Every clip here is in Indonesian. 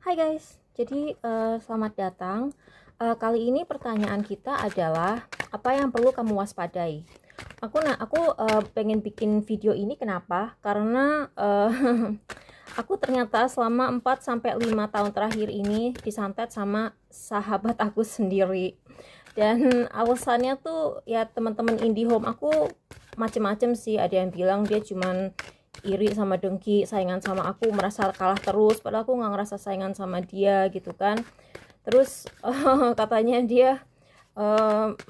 Hai guys, jadi selamat datang. Kali ini pertanyaan kita adalah apa yang perlu kamu waspadai. Aku pengen bikin video ini kenapa? Karena aku ternyata selama 4-5 tahun terakhir ini disantet sama sahabat aku sendiri. Dan alasannya tuh ya teman-teman IndiHome aku macem-macem sih. Ada yang bilang dia cuman iri sama dengki, saingan sama aku, merasa kalah terus, padahal aku nggak ngerasa saingan sama dia gitu kan. Terus katanya dia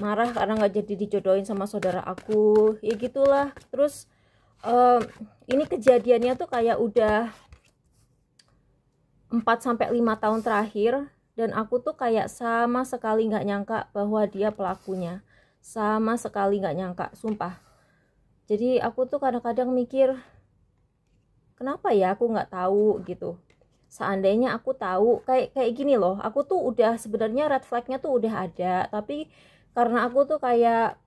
marah karena nggak jadi dijodohin sama saudara aku, ya gitulah. Terus ini kejadiannya tuh kayak udah 4-5 tahun terakhir, dan aku tuh kayak sama sekali nggak nyangka bahwa dia pelakunya, sama sekali nggak nyangka, sumpah. Jadi aku tuh kadang-kadang mikir, kenapa ya aku nggak tahu gitu. Seandainya aku tahu, kayak gini loh, aku tuh udah sebenarnya red flagnya tuh udah ada, tapi karena aku tuh kayak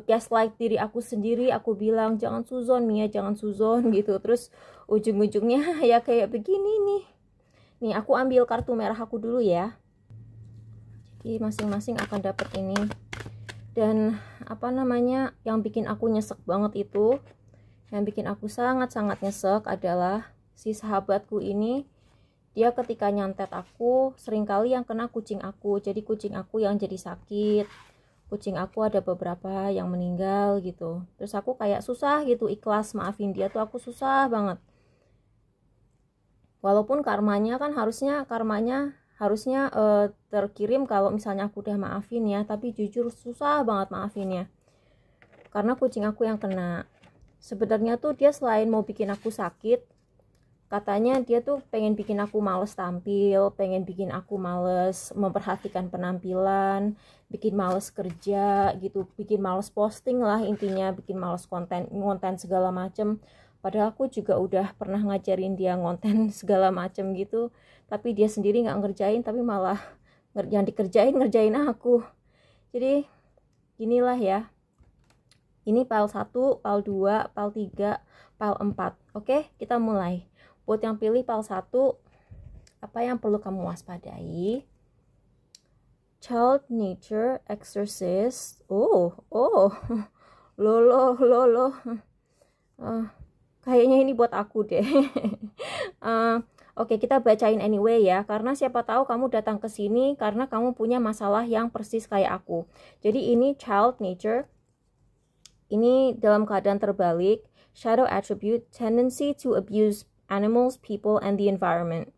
gaslight diri aku sendiri, aku bilang jangan suzon Mia, jangan suzon gitu. Terus ujung-ujungnya ya kayak begini nih. Aku ambil kartu merah aku dulu ya, jadi masing-masing akan dapat ini. Dan apa namanya, yang bikin aku nyesek banget itu, yang bikin aku sangat-sangat nyesek adalah si sahabatku ini. Dia ketika nyantet aku, seringkali yang kena kucing aku. Jadi kucing aku yang jadi sakit, kucing aku ada beberapa yang meninggal gitu. Terus aku kayak susah gitu ikhlas maafin dia tuh, aku susah banget. Walaupun karmanya harusnya terkirim kalau misalnya aku udah maafin ya, tapi jujur susah banget maafinnya karena kucing aku yang kena. Sebenarnya tuh dia selain mau bikin aku sakit, katanya dia tuh pengen bikin aku males tampil, pengen bikin aku males memperhatikan penampilan, bikin males kerja gitu, bikin males posting lah intinya, bikin males konten segala macem. Padahal aku juga udah pernah ngajarin dia ngonten segala macem gitu, tapi dia sendiri nggak ngerjain, tapi malah yang ngerjain aku. Jadi inilah ya, ini file 1, file 2, file 3, file 4. Oke, kita mulai. Buat yang pilih file 1, apa yang perlu kamu waspadai? Child Nature Exorcist. Lolo. Kayaknya ini buat aku deh. Oke, kita bacain anyway ya, karena siapa tahu kamu datang ke sini karena kamu punya masalah yang persis kayak aku. Jadi ini Child Nature. Ini dalam keadaan terbalik. Shadow attribute, tendency to abuse animals, people, and the environment.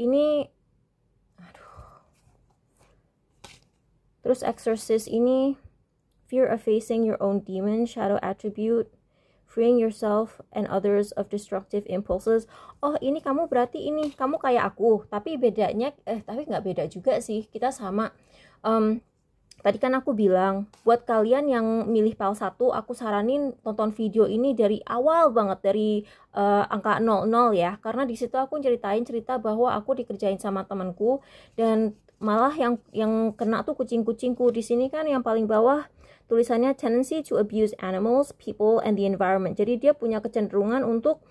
Ini, aduh. Terus exorcist ini, fear of facing your own demon. Shadow attribute, freeing yourself and others of destructive impulses. Oh, ini kamu berarti ini kamu kayak aku, tapi bedanya tapi nggak beda juga sih, kita sama. Tadi kan aku bilang, buat kalian yang milih file 1, aku saranin tonton video ini dari awal banget, dari angka 00 ya. Karena disitu aku ceritain cerita bahwa aku dikerjain sama temanku, dan malah yang kena tuh kucing-kucingku. Di sini kan yang paling bawah tulisannya tendency to abuse animals, people, and the environment. Jadi dia punya kecenderungan untuk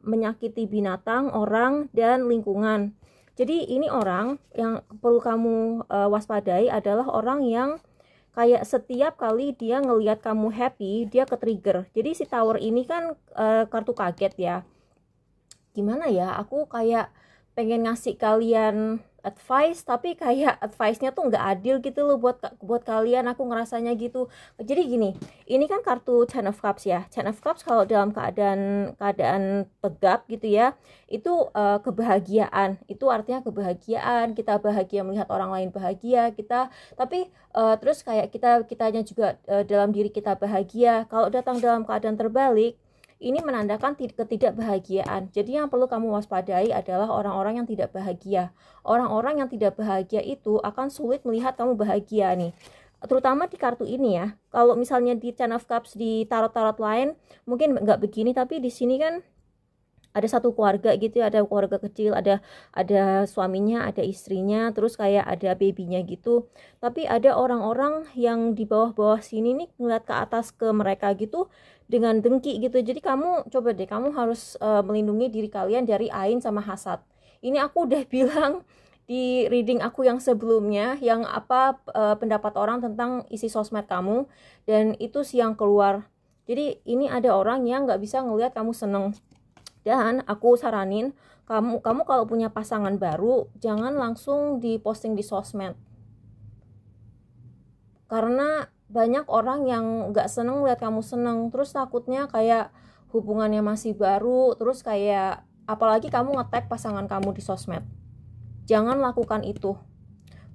menyakiti binatang, orang, dan lingkungan. Jadi ini orang yang perlu kamu waspadai adalah orang yang kayak setiap kali dia ngelihat kamu happy, dia ke-trigger. Jadi si tower ini kan kartu kaget ya. Gimana ya, aku kayak pengen ngasih kalian advice, tapi kayak advice-nya tuh nggak adil gitu loh buat kalian, aku ngerasanya gitu. Jadi gini, ini kan kartu Ten of Cups ya. Ten of Cups kalau dalam keadaan tegap gitu ya, itu kebahagiaan. Itu artinya kebahagiaan, kita bahagia melihat orang lain bahagia, tapi terus kayak kitanya juga dalam diri kita bahagia. Kalau datang dalam keadaan terbalik, ini menandakan ketidakbahagiaan. Jadi yang perlu kamu waspadai adalah orang-orang yang tidak bahagia. Orang-orang yang tidak bahagia itu akan sulit melihat kamu bahagia nih. Terutama di kartu ini ya. Kalau misalnya di Ten of Cups di tarot-tarot lain mungkin nggak begini, tapi di sini kan ada satu keluarga gitu ya, ada keluarga kecil, ada suaminya, ada istrinya, terus kayak ada babynya gitu. Tapi ada orang-orang yang di bawah-bawah sini nih ngeliat ke atas ke mereka gitu, dengan dengki gitu. Jadi kamu coba deh, kamu harus melindungi diri kalian dari ain sama hasad. Ini aku udah bilang di reading aku yang sebelumnya, yang apa pendapat orang tentang isi sosmed kamu, dan itu siang keluar. Jadi ini ada orang yang nggak bisa ngelihat kamu seneng. Dan aku saranin kamu kalau punya pasangan baru jangan langsung diposting di sosmed, karena banyak orang yang nggak seneng lihat kamu seneng, terus takutnya kayak hubungannya masih baru, terus kayak apalagi kamu nge-tag pasangan kamu di sosmed. Jangan lakukan itu.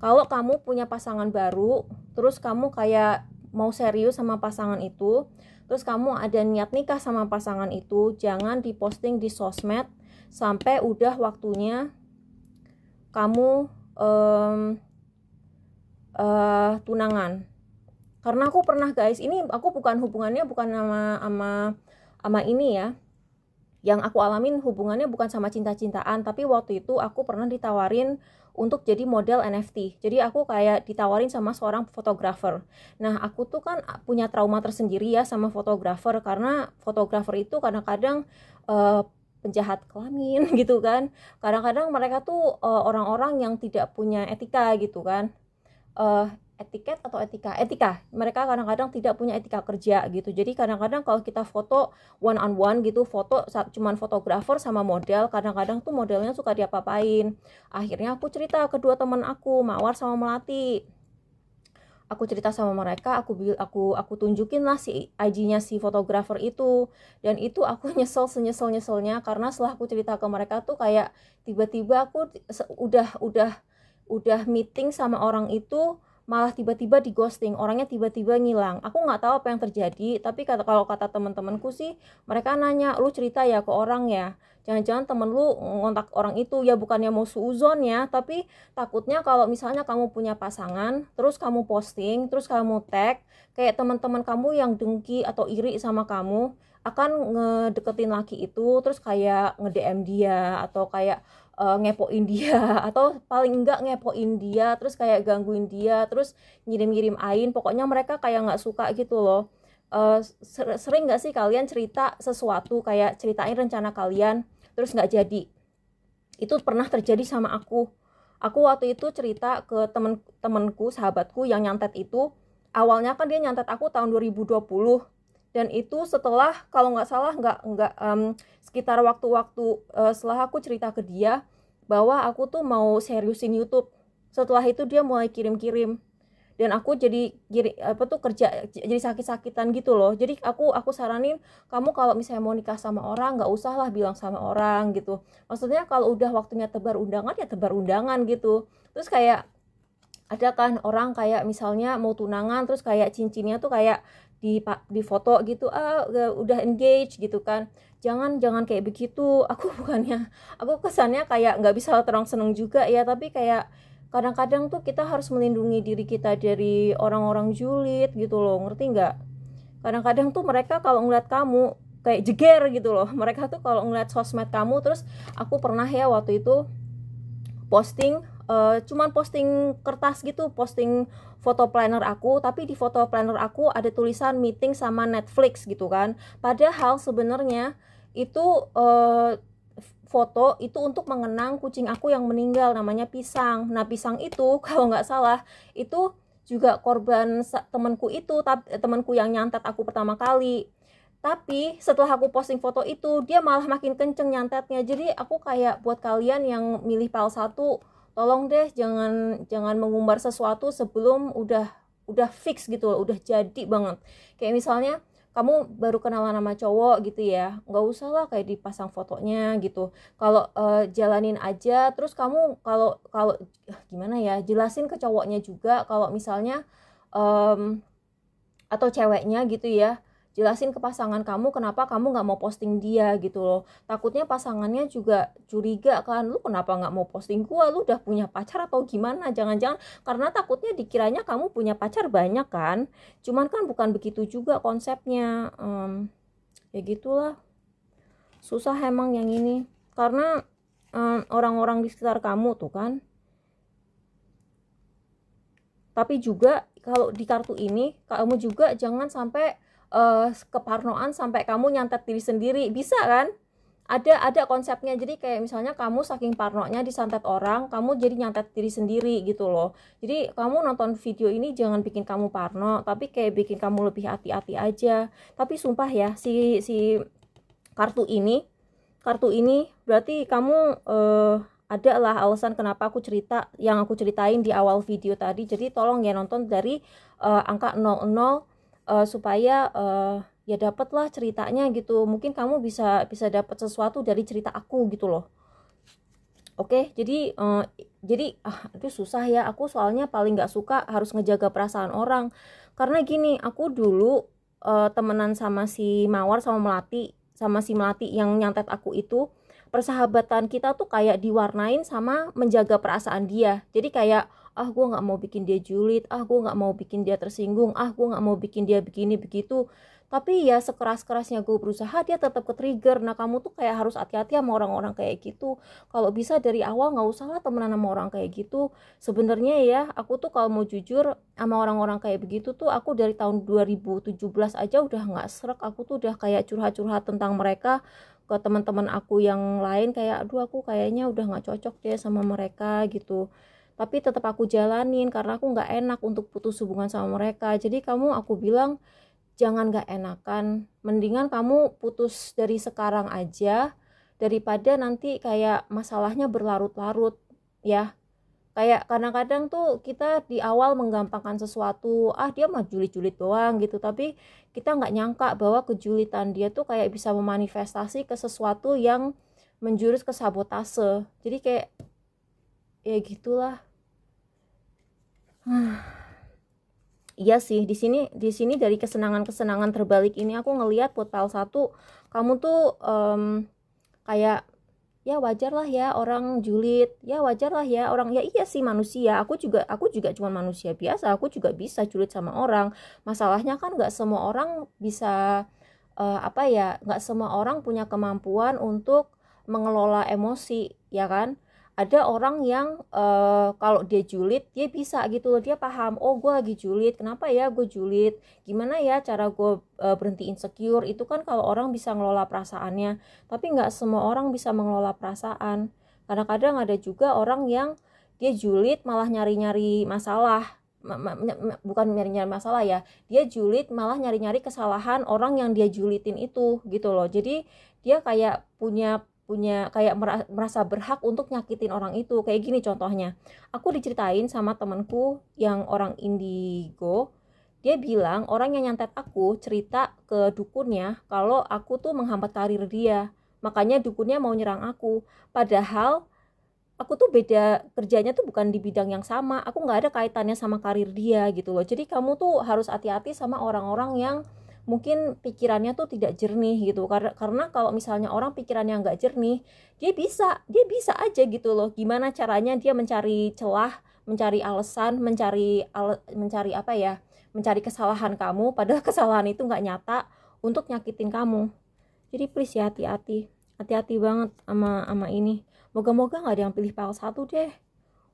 Kalau kamu punya pasangan baru, terus kamu kayak mau serius sama pasangan itu, terus kamu ada niat nikah sama pasangan itu, jangan diposting di sosmed sampai udah waktunya kamu tunangan. Karena aku pernah guys, ini aku hubungannya bukan sama ini ya, yang aku alamin hubungannya bukan sama cinta-cintaan, tapi waktu itu aku pernah ditawarin untuk jadi model NFT. Jadi aku kayak ditawarin sama seorang fotografer. Nah aku tuh kan punya trauma tersendiri ya sama fotografer, karena fotografer itu kadang-kadang penjahat kelamin gitu kan. Kadang-kadang mereka tuh orang-orang yang tidak punya etika gitu kan. Etiket atau etika mereka kadang-kadang tidak punya etika kerja gitu. Jadi kadang-kadang kalau kita foto one on one gitu, foto cuman fotografer sama model, kadang-kadang tuh modelnya suka diapa-apain. Akhirnya aku cerita ke dua teman aku, Mawar sama Melati. Aku cerita sama mereka, aku tunjukin lah si IG-nya si fotografer itu, dan itu aku nyesel-nyeselnya karena setelah aku cerita ke mereka tuh kayak tiba-tiba aku udah meeting sama orang itu, malah tiba-tiba di ghosting, orangnya tiba-tiba ngilang. Aku nggak tahu apa yang terjadi, tapi kalau kata teman-temanku sih, mereka nanya, lu cerita ya ke orang ya, jangan-jangan temen lu ngontak orang itu, ya bukannya mau suuzon ya, tapi takutnya kalau misalnya kamu punya pasangan, terus kamu posting, terus kamu tag, kayak teman-teman kamu yang dengki atau iri sama kamu, akan ngedeketin laki itu, terus kayak nge-DM dia, atau kayak ngepoin dia, atau paling enggak ngepoin dia, terus kayak gangguin dia, terus ngirim-ngirim ain. Pokoknya mereka kayak nggak suka gitu loh. Sering nggak sih kalian cerita sesuatu, kayak ceritain rencana kalian terus nggak jadi? Itu pernah terjadi sama aku. Aku waktu itu cerita ke temenku, sahabatku yang nyantet itu. Awalnya kan dia nyantet aku tahun 2020, dan itu setelah, kalau nggak salah, sekitar waktu-waktu setelah aku cerita ke dia bahwa aku tuh mau seriusin YouTube. Setelah itu dia mulai kirim-kirim, dan aku jadi kerja jadi sakit-sakitan gitu loh. Jadi aku saranin kamu kalau misalnya mau nikah sama orang, nggak usah lah bilang sama orang gitu. Maksudnya kalau udah waktunya tebar undangan ya tebar undangan gitu. Terus kayak ada kan orang kayak misalnya mau tunangan, terus kayak cincinnya tuh kayak di foto gitu, udah engage gitu kan. Jangan kayak begitu. Aku kesannya kayak nggak bisa terang seneng juga ya, tapi kayak kadang-kadang tuh kita harus melindungi diri kita dari orang-orang julid gitu loh, ngerti nggak? Kadang-kadang tuh mereka kalau ngeliat kamu kayak jeger gitu loh, mereka tuh kalau ngeliat sosmed kamu. Terus aku pernah ya waktu itu posting, cuman posting kertas gitu, posting foto planner aku, tapi di foto planner aku ada tulisan meeting sama Netflix gitu kan. Padahal sebenarnya itu foto itu untuk mengenang kucing aku yang meninggal, namanya Pisang. Nah Pisang itu kalau nggak salah itu juga korban temanku itu, temanku yang nyantet aku pertama kali. Tapi setelah aku posting foto itu, dia malah makin kenceng nyantetnya. Jadi aku kayak, buat kalian yang milih PAL1, tolong deh jangan mengumbar sesuatu sebelum udah fix gitu loh, udah jadi banget. Kayak misalnya kamu baru kenalan sama cowok gitu ya, nggak usah lah kayak dipasang fotonya gitu. Kalau jalanin aja, terus kamu kalau gimana ya, jelasin ke cowoknya juga kalau misalnya atau ceweknya gitu ya, jelasin ke pasangan kamu kenapa kamu nggak mau posting dia gitu loh. Takutnya pasangannya juga curiga kan, lu kenapa nggak mau posting gua, lu udah punya pacar atau gimana? Jangan-jangan karena takutnya dikiranya kamu punya pacar banyak kan. Cuman kan bukan begitu juga konsepnya. Ya gitulah, susah emang yang ini, karena orang-orang di sekitar kamu tuh kan. Tapi juga kalau di kartu ini kamu juga jangan sampai keparnoan sampai kamu nyantet diri sendiri, bisa kan? Ada konsepnya. Jadi kayak misalnya kamu saking parnonya disantet orang, kamu jadi nyantet diri sendiri gitu loh. Jadi kamu nonton video ini jangan bikin kamu parno, tapi kayak bikin kamu lebih hati-hati aja. Tapi sumpah ya, si kartu ini berarti kamu ada lah alasan kenapa aku cerita yang aku ceritain di awal video tadi. Jadi tolong ya nonton dari angka 00 supaya ya dapatlah ceritanya gitu. Mungkin kamu bisa dapat sesuatu dari cerita aku gitu loh. Oke, jadi aduh susah ya. Aku soalnya paling nggak suka harus ngejaga perasaan orang. Karena gini, aku dulu temenan sama si Mawar sama si Melati yang nyantet aku itu, persahabatan kita tuh kayak diwarnain sama menjaga perasaan dia. Jadi kayak gue nggak mau bikin dia julid, gue nggak mau bikin dia tersinggung, gue nggak mau bikin dia begini begitu. Tapi ya sekeras-kerasnya gue berusaha, dia tetap ke trigger. Nah kamu tuh kayak harus hati-hati sama orang-orang kayak gitu. Kalau bisa dari awal nggak usah lah temenan sama orang kayak gitu. Sebenarnya ya aku tuh kalau mau jujur sama orang-orang kayak begitu tuh, aku dari tahun 2017 aja udah nggak srek. Aku tuh udah kayak curhat-curhat tentang mereka ke teman-teman aku yang lain, kayak aduh aku kayaknya udah nggak cocok deh sama mereka gitu. Tapi tetap aku jalanin karena aku nggak enak untuk putus hubungan sama mereka. Jadi kamu, aku bilang, jangan gak enakan, mendingan kamu putus dari sekarang aja daripada nanti kayak masalahnya berlarut-larut ya. Kayak kadang-kadang tuh kita di awal menggampangkan sesuatu, dia mah julid-julid doang gitu, tapi kita nggak nyangka bahwa kejulitan dia tuh kayak bisa memanifestasi ke sesuatu yang menjurus ke sabotase. Jadi kayak ya gitulah. Iya sih, di sini dari kesenangan terbalik ini aku ngelihat buat PL 1, kamu tuh kayak ya wajar lah ya orang julid, ya wajar lah ya orang, ya iya sih manusia, aku juga cuma manusia biasa, aku juga bisa julid sama orang. Masalahnya kan nggak semua orang bisa nggak semua orang punya kemampuan untuk mengelola emosi, ya kan? Ada orang yang kalau dia julid dia bisa gitu loh, dia paham, oh gue lagi julid, kenapa ya gue julid, gimana ya cara gue berhenti insecure. Itu kan kalau orang bisa ngelola perasaannya, tapi nggak semua orang bisa mengelola perasaan. Kadang-kadang ada juga orang yang dia julid malah nyari-nyari masalah, bukan nyari-nyari masalah ya, dia julid malah nyari-nyari kesalahan orang yang dia julidin itu gitu loh. Jadi dia kayak punya kayak merasa berhak untuk nyakitin orang itu. Kayak gini contohnya, aku diceritain sama temanku yang orang indigo. Dia bilang orang yang nyantet aku cerita ke dukunnya kalau aku tuh menghambat karir dia, makanya dukunnya mau nyerang aku. Padahal aku tuh beda kerjanya tuh bukan di bidang yang sama, aku nggak ada kaitannya sama karir dia gitu loh. Jadi kamu tuh harus hati-hati sama orang-orang yang mungkin pikirannya tuh tidak jernih gitu. Karena kalau misalnya orang pikirannya nggak jernih, dia bisa aja gitu loh, gimana caranya dia mencari celah, mencari alasan, mencari kesalahan kamu, padahal kesalahan itu nggak nyata, untuk nyakitin kamu. Jadi please ya, hati-hati banget sama ini. Moga-moga nggak ada yang pilih PL 1 deh,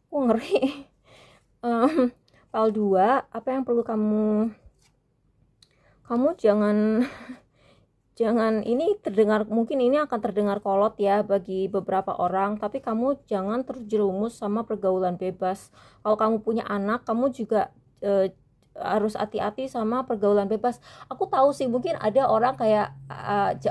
ngeri. PL 2, apa yang perlu kamu jangan ini terdengar, mungkin ini akan terdengar kolot ya bagi beberapa orang, tapi kamu jangan terjerumus sama pergaulan bebas. Kalau kamu punya anak, kamu juga harus hati-hati sama pergaulan bebas. Aku tahu sih mungkin ada orang kayak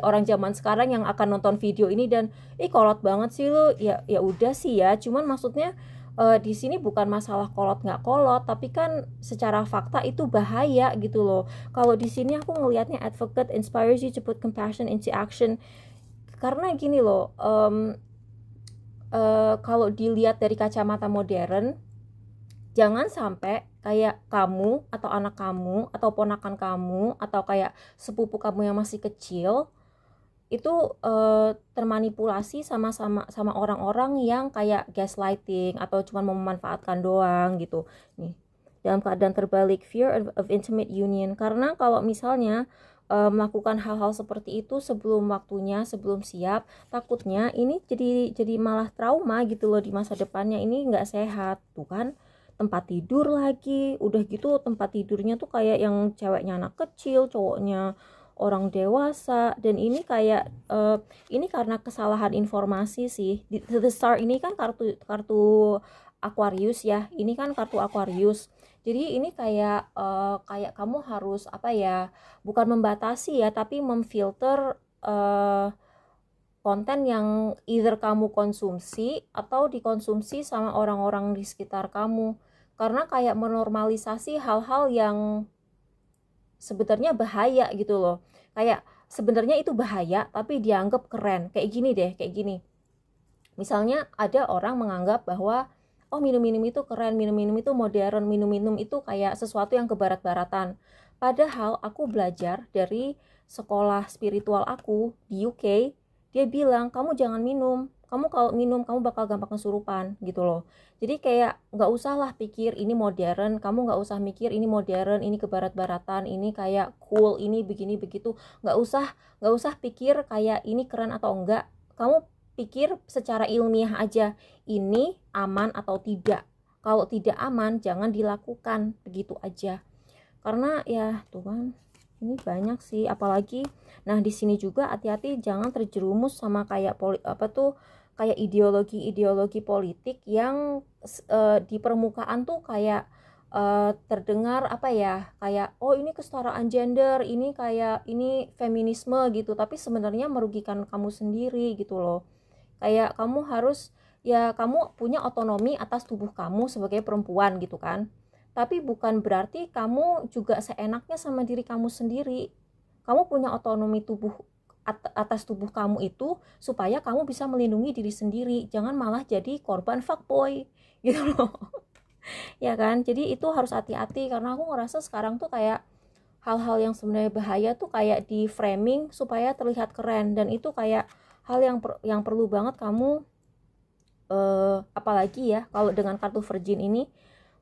orang zaman sekarang yang akan nonton video ini dan kolot banget sih lu. Ya udah sih ya, cuman maksudnya di sini bukan masalah kolot nggak kolot, tapi kan secara fakta itu bahaya gitu loh. Kalau di sini aku ngelihatnya advocate inspires you to put compassion into action. Karena gini loh, kalau dilihat dari kacamata modern, jangan sampai kayak kamu atau anak kamu atau ponakan kamu atau kayak sepupu kamu yang masih kecil itu termanipulasi sama orang-orang yang kayak gaslighting atau cuma memanfaatkan doang gitu. Nih, dalam keadaan terbalik, fear of intimate union. Karena kalau misalnya melakukan hal-hal seperti itu sebelum waktunya, sebelum siap, takutnya ini jadi malah trauma gitu loh di masa depannya. Ini nggak sehat tuh kan. tempat tidur lagi, udah gitu tempat tidurnya tuh kayak yang ceweknya anak kecil, cowoknya orang dewasa. Dan ini kayak ini karena kesalahan informasi sih. The Star ini kan kartu Aquarius ya, ini kan kartu Aquarius. Jadi ini kayak kayak kamu harus apa ya, bukan membatasi ya, tapi memfilter konten yang either kamu konsumsi atau dikonsumsi sama orang-orang di sekitar kamu. Karena kayak menormalisasi hal-hal yang sebenarnya bahaya gitu loh. Kayak sebenarnya itu bahaya tapi dianggap keren. Kayak gini deh, kayak gini. Misalnya ada orang menganggap bahwa oh minum-minum itu keren, minum-minum itu modern, minum-minum itu kayak sesuatu yang kebarat-baratan. Padahal aku belajar dari sekolah spiritual aku di UK, dia bilang kamu jangan minum, kamu kalau minum kamu bakal gampang kesurupan gitu loh. Jadi kayak nggak usah lah pikir ini modern, kamu nggak usah mikir ini modern, ini kebarat-baratan, ini kayak cool, ini begini begitu. Nggak usah pikir kayak ini keren atau enggak. Kamu pikir secara ilmiah aja, ini aman atau tidak. Kalau tidak aman jangan dilakukan, begitu aja. Karena ya Tuhan, ini banyak sih, apalagi nah di sini juga hati-hati jangan terjerumus sama kayak kayak ideologi politik yang di permukaan tuh kayak terdengar apa ya, kayak oh ini kesetaraan gender, ini kayak ini feminisme gitu, tapi sebenarnya merugikan kamu sendiri gitu loh. Kayak kamu harus ya, kamu punya otonomi atas tubuh kamu sebagai perempuan gitu kan, tapi bukan berarti kamu juga seenaknya sama diri kamu sendiri. Kamu punya otonomi tubuh atas tubuh kamu itu supaya kamu bisa melindungi diri sendiri, jangan malah jadi korban fuckboy gitu loh. Ya kan, jadi itu harus hati-hati. Karena aku ngerasa sekarang tuh kayak hal-hal yang sebenarnya bahaya tuh kayak di framing supaya terlihat keren, dan itu kayak hal yang perlu banget kamu apalagi ya kalau dengan kartu Virgin ini.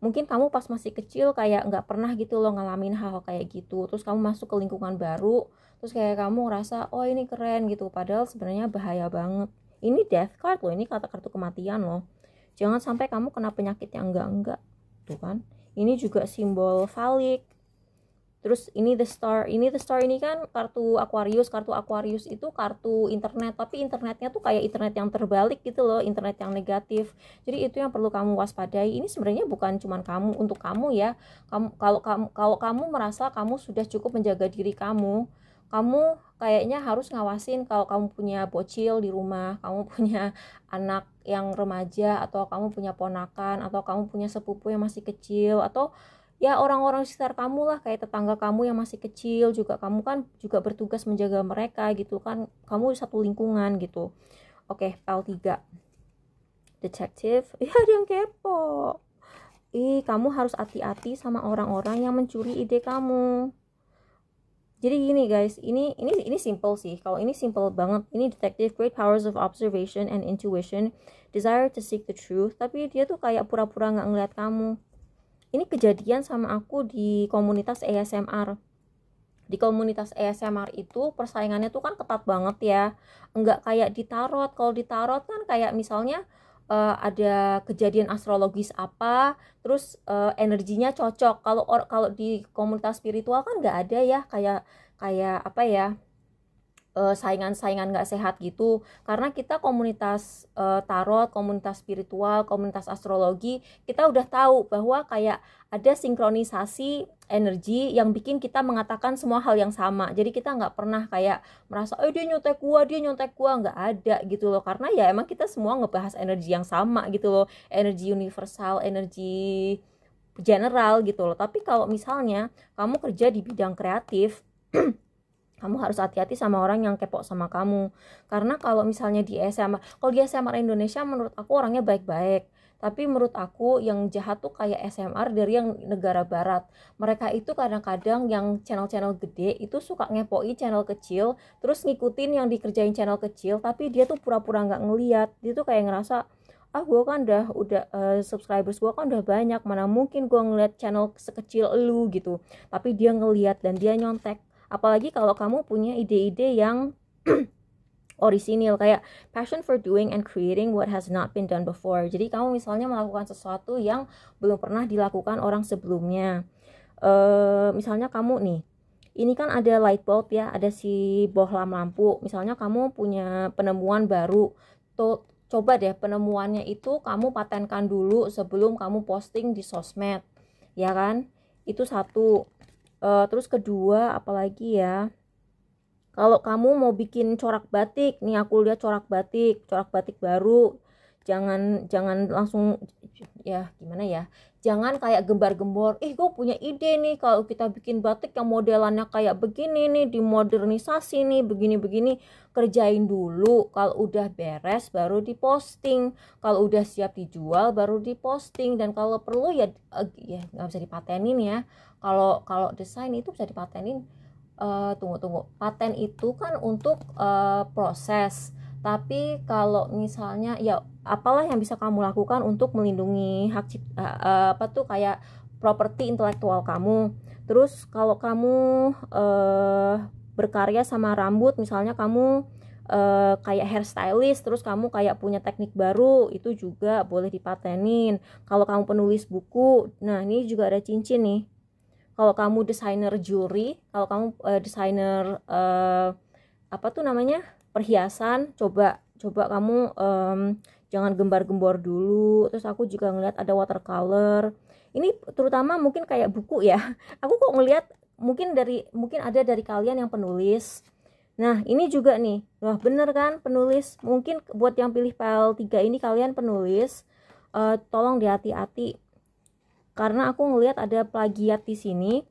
Mungkin kamu pas masih kecil kayak nggak pernah gitu loh ngalamin hal kayak gitu, terus kamu masuk ke lingkungan baru, terus kayak kamu ngerasa oh ini keren gitu, padahal sebenarnya bahaya banget. Ini death card loh, ini kartu kematian loh. Jangan sampai kamu kena penyakit yang enggak tuh kan. Ini juga simbol falik. Terus ini the star ini kan kartu Aquarius itu kartu internet, tapi internetnya tuh kayak internet yang terbalik gitu loh, internet yang negatif. Jadi itu yang perlu kamu waspadai. Ini sebenarnya bukan cuma kamu, untuk kamu ya. Kalau kamu merasa kamu sudah cukup menjaga diri kamu kayaknya harus ngawasin kalau kamu punya bocil di rumah, kamu punya anak yang remaja, atau kamu punya ponakan, atau kamu punya sepupu yang masih kecil, atau ya orang-orang sekitar kamu lah, kayak tetangga kamu yang masih kecil juga, kamu kan juga bertugas menjaga mereka gitu kan, kamu satu lingkungan gitu. Oke, L3 Detective. Ya ada yang kepo. Kamu harus hati-hati sama orang-orang yang mencuri ide kamu. Jadi gini guys, ini simple sih. Kalau ini simple banget. Ini detective, great powers of observation and intuition, desire to seek the truth. Tapi dia tuh kayak pura-pura nggak ngeliat kamu. Ini kejadian sama aku di komunitas ASMR. Di komunitas ASMR itu persaingannya tuh kan ketat banget ya. Enggak kayak di tarot. Kalau di tarot kan kayak misalnya ada kejadian astrologis apa, terus energinya cocok. Kalau di komunitas spiritual kan nggak ada ya, kayak apa ya, saingan-saingan nggak sehat gitu. Karena kita komunitas tarot, komunitas spiritual, komunitas astrologi, kita udah tahu bahwa kayak ada sinkronisasi energi yang bikin kita mengatakan semua hal yang sama. Jadi kita nggak pernah kayak merasa dia nyontek gua, nggak ada gitu loh. Karena ya emang kita semua ngebahas energi yang sama gitu loh, energi universal, energi general gitu loh. Tapi kalau misalnya kamu kerja di bidang kreatif, kamu harus hati-hati sama orang yang kepo sama kamu. Karena kalau misalnya di SMR Indonesia menurut aku orangnya baik-baik. Tapi menurut aku yang jahat tuh kayak SMR dari yang negara barat. Mereka itu kadang-kadang yang channel-channel gede itu suka ngepoin channel kecil, terus ngikutin yang dikerjain channel kecil, tapi dia tuh pura-pura nggak ngeliat. Dia tuh kayak ngerasa, gue kan udah subscribers gue kan udah banyak, mana mungkin gue ngeliat channel sekecil lu gitu. Tapi dia ngeliat dan dia nyontek. Apalagi kalau kamu punya ide-ide yang orisinil, kayak passion for doing and creating what has not been done before. Jadi kamu misalnya melakukan sesuatu yang belum pernah dilakukan orang sebelumnya. Misalnya kamu nih, ini kan ada light bulb ya, ada si bohlam lampu. Misalnya kamu punya penemuan baru, tuh coba deh penemuannya itu kamu patenkan dulu sebelum kamu posting di sosmed, ya kan? Itu satu. Terus kedua, apalagi ya? Kalau kamu mau bikin corak batik, nih aku lihat corak batik baru, jangan langsung, ya gimana ya, jangan kayak gembar-gembor, gue punya ide nih kalau kita bikin batik yang modelannya kayak begini nih, dimodernisasi nih, begini-begini. Kerjain dulu, kalau udah beres baru diposting, kalau udah siap dijual baru diposting. Dan kalau perlu ya nggak bisa dipatenin ya. Kalau desain itu bisa dipatenin. Tunggu, paten itu kan untuk proses, tapi kalau misalnya ya apalah yang bisa kamu lakukan untuk melindungi hak apa tuh kayak properti intelektual kamu. Terus kalau kamu berkarya sama rambut, misalnya kamu kayak hairstylist, terus kamu kayak punya teknik baru, itu juga boleh dipatenin. Kalau kamu penulis buku, nah ini juga ada cincin nih. Kalau kamu desainer jewelry, kalau kamu desainer apa tuh namanya, perhiasan, coba kamu jangan gembar-gembor dulu. Terus aku juga ngeliat ada watercolor. Ini terutama mungkin kayak buku ya. Aku kok ngeliat mungkin ada dari kalian yang penulis. Nah ini juga nih, wah bener kan penulis. Mungkin buat yang pilih PL3 ini kalian penulis, tolong hati-hati. Karena aku ngelihat ada plagiat di sini.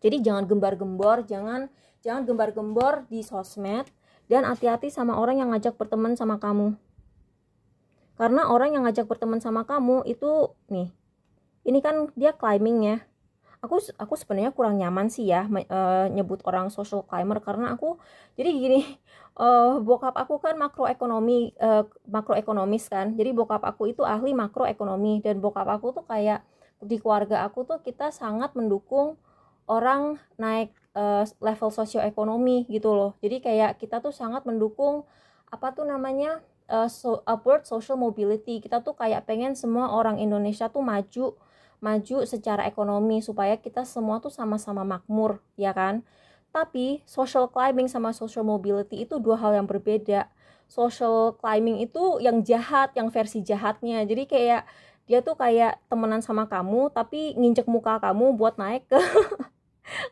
Jadi jangan gembar-gembor, jangan gembar-gembor di sosmed, dan hati-hati sama orang yang ngajak berteman sama kamu. Karena orang yang ngajak berteman sama kamu itu nih, ini kan dia climbing ya. Aku sebenarnya kurang nyaman sih ya nyebut orang social climber, karena aku jadi gini, bokap aku kan makroekonomis kan. Jadi bokap aku itu ahli makroekonomi, dan bokap aku tuh kayak di keluarga aku tuh kita sangat mendukung orang naik level sosioekonomi gitu loh. Jadi kayak kita tuh sangat mendukung apa tuh namanya upward social mobility. Kita tuh kayak pengen semua orang Indonesia tuh maju secara ekonomi supaya kita semua tuh sama-sama makmur, ya kan? Tapi social climbing sama social mobility itu dua hal yang berbeda. Social climbing itu yang jahat, yang versi jahatnya. Jadi kayak dia tuh kayak temenan sama kamu tapi nginjek muka kamu buat naik ke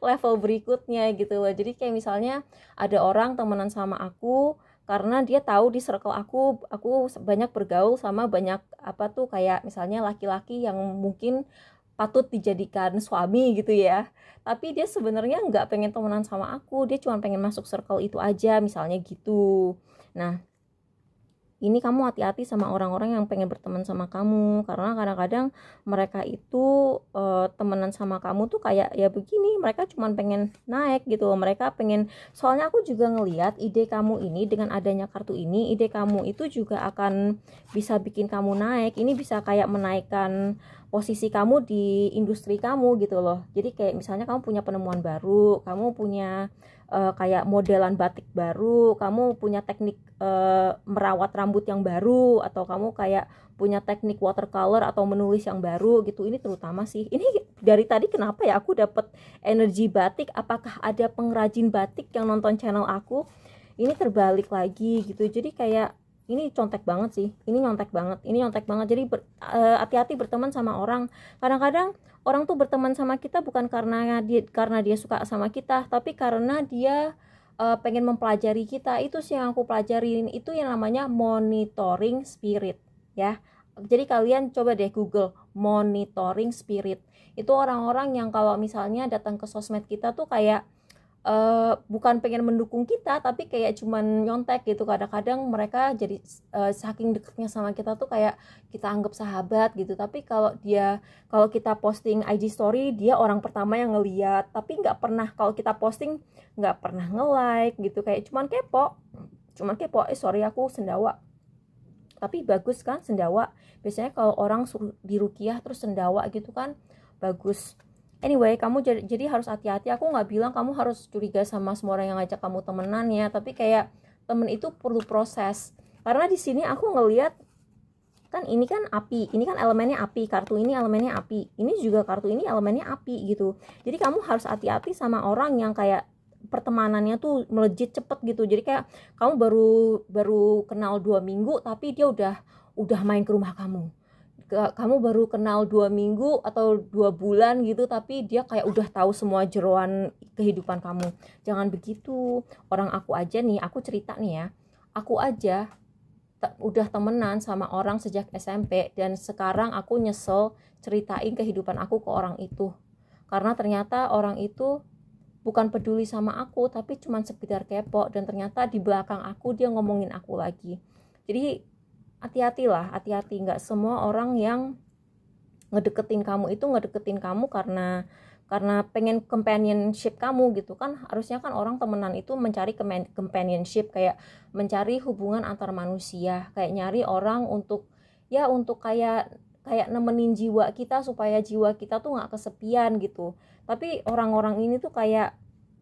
level berikutnya gitu loh. Jadi kayak misalnya ada orang temenan sama aku karena dia tahu di circle aku banyak bergaul sama banyak apa tuh kayak misalnya laki-laki yang mungkin patut dijadikan suami gitu ya. Tapi dia sebenarnya nggak pengen temenan sama aku, dia cuma pengen masuk circle itu aja misalnya gitu. Nah, ini kamu hati-hati sama orang-orang yang pengen berteman sama kamu, karena kadang-kadang mereka itu temenan sama kamu tuh kayak ya begini, mereka cuma pengen naik gitu loh. Mereka pengen, soalnya aku juga ngelihat ide kamu ini dengan adanya kartu ini, ide kamu itu juga akan bisa bikin kamu naik. Ini bisa kayak menaikkan posisi kamu di industri kamu gitu loh. Jadi kayak misalnya kamu punya penemuan baru, kamu punya kayak modelan batik baru, kamu punya teknik merawat rambut yang baru, atau kamu kayak punya teknik watercolor atau menulis yang baru gitu. Ini terutama sih, ini dari tadi kenapa ya aku dapat energi batik. Apakah ada pengrajin batik yang nonton channel aku? Ini terbalik lagi gitu. Jadi kayak ini contek banget sih, ini nyontek banget. Jadi hati-hati berteman sama orang. Kadang-kadang orang tuh berteman sama kita bukan karena dia suka sama kita, tapi karena dia pengen mempelajari kita. Itu sih yang aku pelajarin, itu yang namanya monitoring spirit ya. Jadi kalian coba deh Google monitoring spirit. Itu orang-orang yang kalau misalnya datang ke sosmed kita tuh kayak bukan pengen mendukung kita, tapi kayak cuman nyontek gitu. Kadang-kadang mereka jadi saking dekatnya sama kita tuh kayak kita anggap sahabat gitu. Tapi kalau kita posting IG story, dia orang pertama yang ngeliat, tapi nggak pernah, kalau kita posting nggak pernah nge-like gitu, kayak cuman kepo. Sorry aku sendawa, tapi bagus kan sendawa. Biasanya kalau orang suruh dirukiah terus sendawa gitu kan bagus. Anyway, kamu jadi harus hati-hati. Aku nggak bilang kamu harus curiga sama semua orang yang ngajak kamu temenan ya, tapi kayak temen itu perlu proses. Karena di sini aku ngelihat kan ini kan api, ini kan elemennya api, kartu ini elemennya api, ini juga kartu ini elemennya api gitu. Jadi kamu harus hati-hati sama orang yang kayak pertemanannya tuh melejit cepet gitu. Jadi kayak kamu baru kenal 2 minggu tapi dia udah main ke rumah kamu. Kamu baru kenal 2 minggu atau 2 bulan gitu tapi dia kayak udah tahu semua jeroan kehidupan kamu. Jangan begitu. Orang aku aja nih, aku cerita nih ya, aku aja udah temenan sama orang sejak SMP dan sekarang aku nyesel ceritain kehidupan aku ke orang itu, karena ternyata orang itu bukan peduli sama aku tapi cuman sekedar kepo, dan ternyata di belakang aku dia ngomongin aku lagi. Jadi hati-hatilah, hati-hati. Nggak semua orang yang ngedeketin kamu karena pengen companionship kamu gitu kan. Harusnya kan orang temenan itu mencari companionship, kayak mencari hubungan antar manusia, kayak nyari orang untuk kayak nemenin jiwa kita supaya jiwa kita tuh nggak kesepian gitu. Tapi orang-orang ini tuh kayak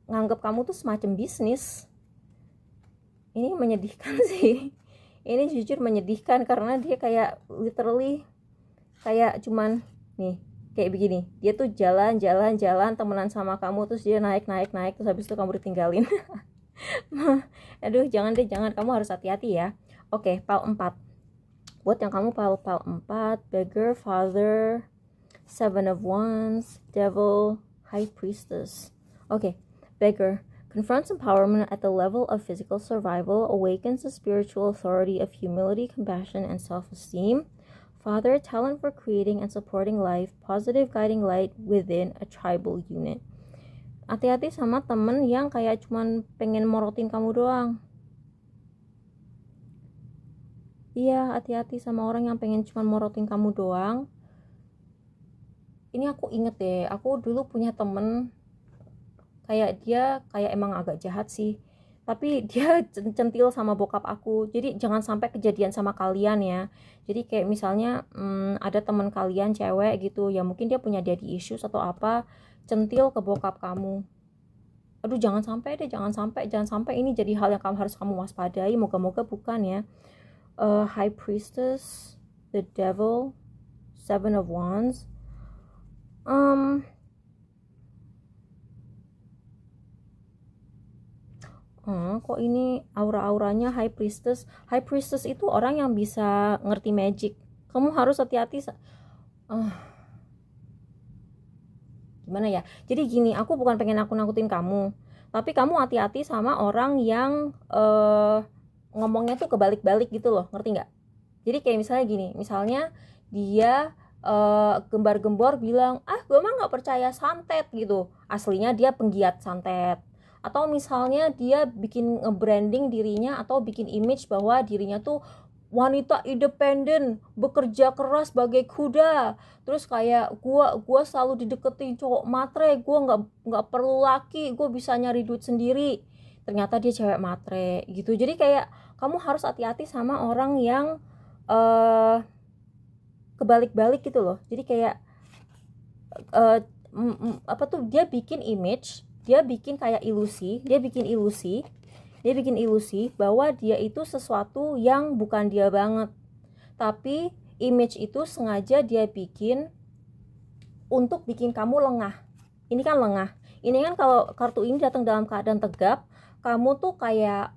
nganggep kamu tuh semacam bisnis. Ini menyedihkan sih. Ini jujur menyedihkan karena dia kayak literally kayak cuman nih kayak begini, dia tuh jalan temenan sama kamu, terus dia naik terus habis itu kamu ditinggalin. Aduh, jangan, kamu harus hati-hati ya. Oke, pile 4. Buat yang kamu pile 4, beggar, father, 7 of wands, devil, high priestess. Oke, beggar confronts empowerment at the level of physical survival, awakens the spiritual authority of humility, compassion, and self-esteem. Father, talent for creating and supporting life, positive guiding light within a tribal unit. Hati-hati sama temen yang kayak cuman pengen morotin kamu doang. Iya, hati-hati sama orang yang pengen cuman morotin kamu doang. Ini aku inget deh, aku dulu punya temen kayak dia kayak emang agak jahat sih, tapi dia centil sama bokap aku. Jadi jangan sampai kejadian sama kalian ya. Jadi kayak misalnya ada teman kalian cewek gitu ya, mungkin dia punya daddy issues atau apa, centil ke bokap kamu. Aduh, jangan sampai ini jadi hal yang harus kamu waspadai. Moga-moga bukan ya. High priestess, the devil, 7 of wands. Kok ini aura-auranya high priestess. High priestess itu orang yang bisa ngerti magic. Kamu harus hati-hati. Gimana ya? Jadi gini, aku bukan pengen nakut-nakutin kamu, tapi kamu hati-hati sama orang yang ngomongnya tuh kebalik-balik gitu loh, ngerti nggak? Jadi kayak misalnya gini, misalnya dia gembar-gembor bilang, gue mah nggak percaya santet gitu. Aslinya dia penggiat santet. Atau misalnya dia bikin nge-branding dirinya atau bikin image bahwa dirinya tuh wanita independen, bekerja keras bagai kuda. Terus kayak gua selalu dideketin cowok matre, gua nggak perlu laki, gua bisa nyari duit sendiri. Ternyata dia cewek matre gitu. Jadi kayak kamu harus hati-hati sama orang yang kebalik-balik gitu loh. Jadi kayak dia bikin image, dia bikin kayak ilusi, dia bikin ilusi bahwa dia itu sesuatu yang bukan dia banget. Tapi image itu sengaja dia bikin untuk bikin kamu lengah. Ini kan lengah. Ini kan kalau kartu ini datang dalam keadaan tegap, kamu tuh kayak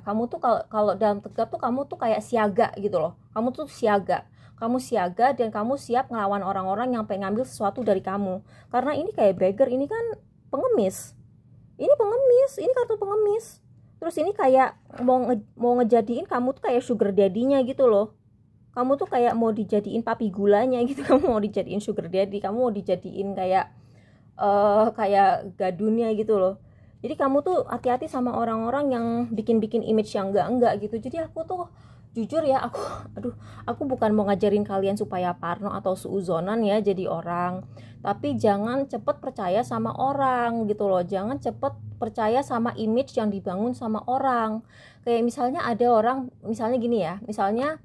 kamu tuh kalau dalam tegap tuh kamu tuh kayak siaga gitu loh. Kamu tuh siaga. Kamu siaga dan kamu siap ngelawan orang-orang yang pengen ngambil sesuatu dari kamu. Karena ini kayak beggar, ini kan pengemis. Ini kartu pengemis. Terus ini kayak mau ngejadiin kamu tuh kayak sugar daddy-nya gitu loh. Kamu tuh kayak mau dijadiin papi gulanya gitu. Kamu mau dijadiin sugar daddy, kamu mau dijadiin kayak gadunnya gitu loh. Jadi kamu tuh hati-hati sama orang-orang yang bikin-bikin image yang enggak gitu. Jadi aku tuh jujur ya, aku bukan mau ngajarin kalian supaya parno atau suuzonan ya jadi orang, tapi jangan cepet percaya sama orang gitu loh. Jangan cepet percaya sama image yang dibangun sama orang. Kayak misalnya ada orang, misalnya gini ya, misalnya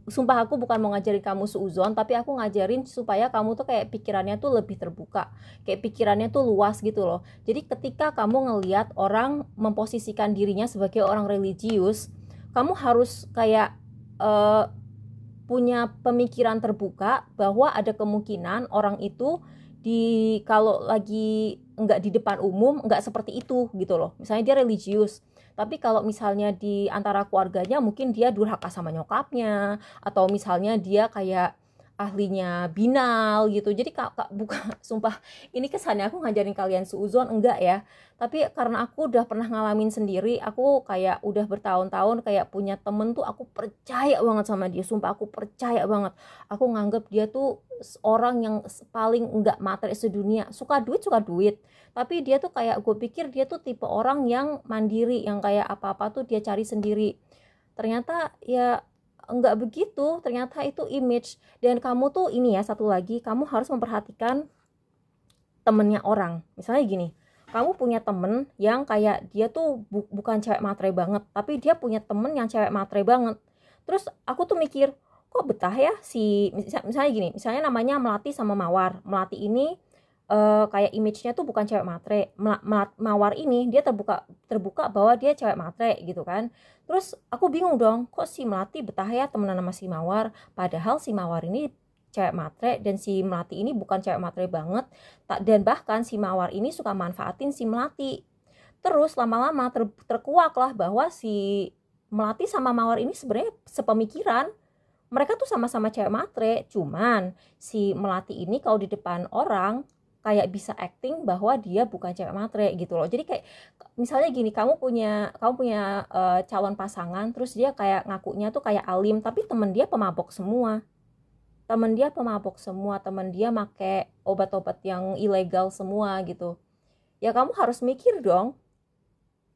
sumpah aku bukan mau ngajarin kamu suuzon, tapi aku ngajarin supaya kamu tuh kayak pikirannya tuh lebih terbuka, kayak pikirannya tuh luas gitu loh. Jadi ketika kamu ngelihat orang memposisikan dirinya sebagai orang religius, kamu harus kayak punya pemikiran terbuka bahwa ada kemungkinan orang itu kalau lagi nggak di depan umum nggak seperti itu gitu loh. Misalnya dia religius, tapi kalau misalnya di antara keluarganya mungkin dia durhaka sama nyokapnya, atau misalnya dia kayak ahlinya binal gitu. Jadi kak bukan, sumpah ini kesannya aku ngajarin kalian suuzon, enggak ya, tapi karena aku udah pernah ngalamin sendiri. Aku kayak udah bertahun-tahun kayak punya temen tuh aku percaya banget sama dia, sumpah aku percaya banget. Aku nganggep dia tuh orang yang paling enggak materi sedunia, suka duit, tapi dia tuh kayak, gue pikir dia tuh tipe orang yang mandiri, yang kayak apa-apa tuh dia cari sendiri. Ternyata ya enggak begitu, ternyata itu image. Dan kamu tuh ini ya, satu lagi, kamu harus memperhatikan temennya orang. Misalnya gini, kamu punya temen yang kayak dia tuh bukan cewek matre banget, tapi dia punya temen yang cewek matre banget. Terus aku tuh mikir, kok betah ya misalnya gini, misalnya namanya Melati sama Mawar. Melati ini kayak image-nya tuh bukan cewek matre. Mawar ini dia terbuka bahwa dia cewek matre gitu kan. Terus aku bingung dong, kok si Melati betah ya temenan sama si Mawar, padahal si Mawar ini cewek matre dan si Melati ini bukan cewek matre banget. Dan bahkan si Mawar ini suka manfaatin si Melati. Terus lama-lama terkuak lah bahwa si Melati sama Mawar ini sebenarnya sepemikiran. Mereka tuh sama-sama cewek matre, cuman si Melati ini kalau di depan orang kayak bisa acting bahwa dia bukan cewek matre gitu loh. Jadi kayak misalnya gini, kamu punya calon pasangan, terus dia kayak ngakunya tuh kayak alim, tapi temen dia pemabok semua. Temen dia make obat-obat yang ilegal semua gitu. Ya kamu harus mikir dong,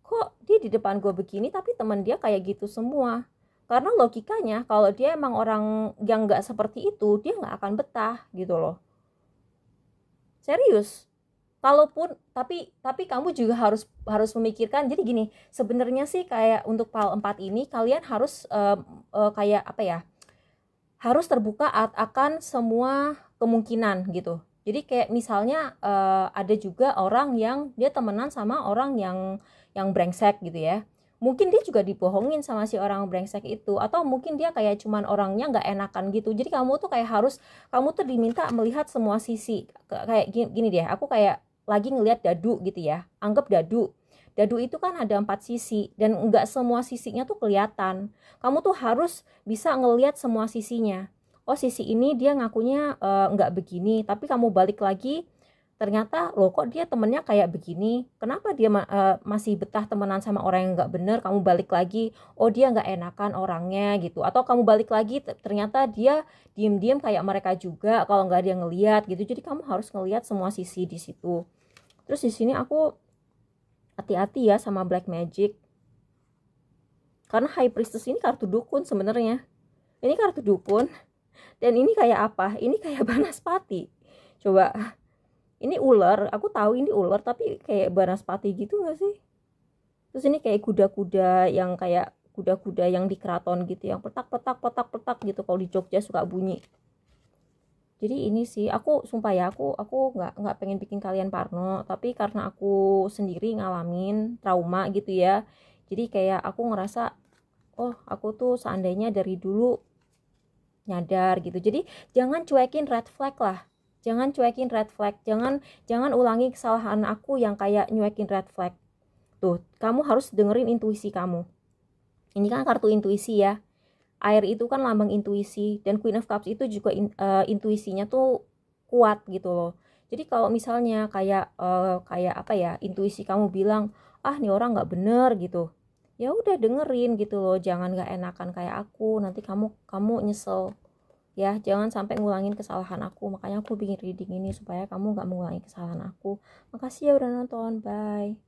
kok dia di depan gue begini tapi temen dia kayak gitu semua. Karena logikanya kalau dia emang orang yang gak seperti itu, dia gak akan betah gitu loh. Serius. Kalaupun tapi kamu juga harus memikirkan. Jadi gini, sebenarnya sih kayak untuk PAL 4 ini kalian harus kayak apa ya? Harus terbuka akan semua kemungkinan gitu. Jadi kayak misalnya ada juga orang yang dia temenan sama orang yang brengsek gitu ya. Mungkin dia juga dibohongin sama si orang brengsek itu, atau mungkin dia kayak cuman orangnya nggak enakan gitu. Jadi kamu tuh diminta melihat semua sisi. Kayak gini deh, aku kayak lagi ngelihat dadu gitu ya. Anggap dadu itu kan ada 4 sisi dan nggak semua sisinya tuh kelihatan. Kamu tuh harus bisa ngelihat semua sisinya. Oh, sisi ini dia ngakunya nggak begini, tapi kamu balik lagi, ternyata loh kok dia temennya kayak begini, kenapa dia masih betah temenan sama orang yang nggak bener. Kamu balik lagi, oh dia nggak enakan orangnya gitu. Atau kamu balik lagi, ternyata dia diem-diem kayak mereka juga kalau nggak ada yang ngeliat gitu. Jadi kamu harus ngelihat semua sisi di situ. Terus di sini aku hati-hati ya sama black magic, karena high priestess ini kartu dukun sebenarnya. Ini kartu dukun, dan ini kayak apa? Ini kayak Banaspati. Coba, ini ular, aku tahu ini ular, tapi kayak Banaspati gitu gak sih? Terus ini kayak kuda-kuda yang di keraton gitu, yang petak gitu, kalau di Jogja suka bunyi. Jadi ini sih, aku sumpah ya, aku nggak pengen bikin kalian parno, tapi karena aku sendiri ngalamin trauma gitu ya, jadi kayak aku ngerasa, oh aku tuh seandainya dari dulu nyadar gitu. Jadi jangan cuekin red flag lah. Jangan ulangi kesalahan aku yang kayak nyuekin red flag. Tuh, kamu harus dengerin intuisi kamu. Ini kan kartu intuisi ya. Air itu kan lambang intuisi, dan Queen of Cups itu juga intuisinya tuh kuat gitu loh. Jadi kalau misalnya kayak apa ya, intuisi kamu bilang, ah nih orang nggak bener gitu, ya udah dengerin gitu loh. Jangan nggak enakan kayak aku, nanti kamu nyesel. Ya, jangan sampai ngulangin kesalahan aku. Makanya aku bikin reading ini supaya kamu gak mengulangi kesalahan aku. Makasih ya udah nonton, bye.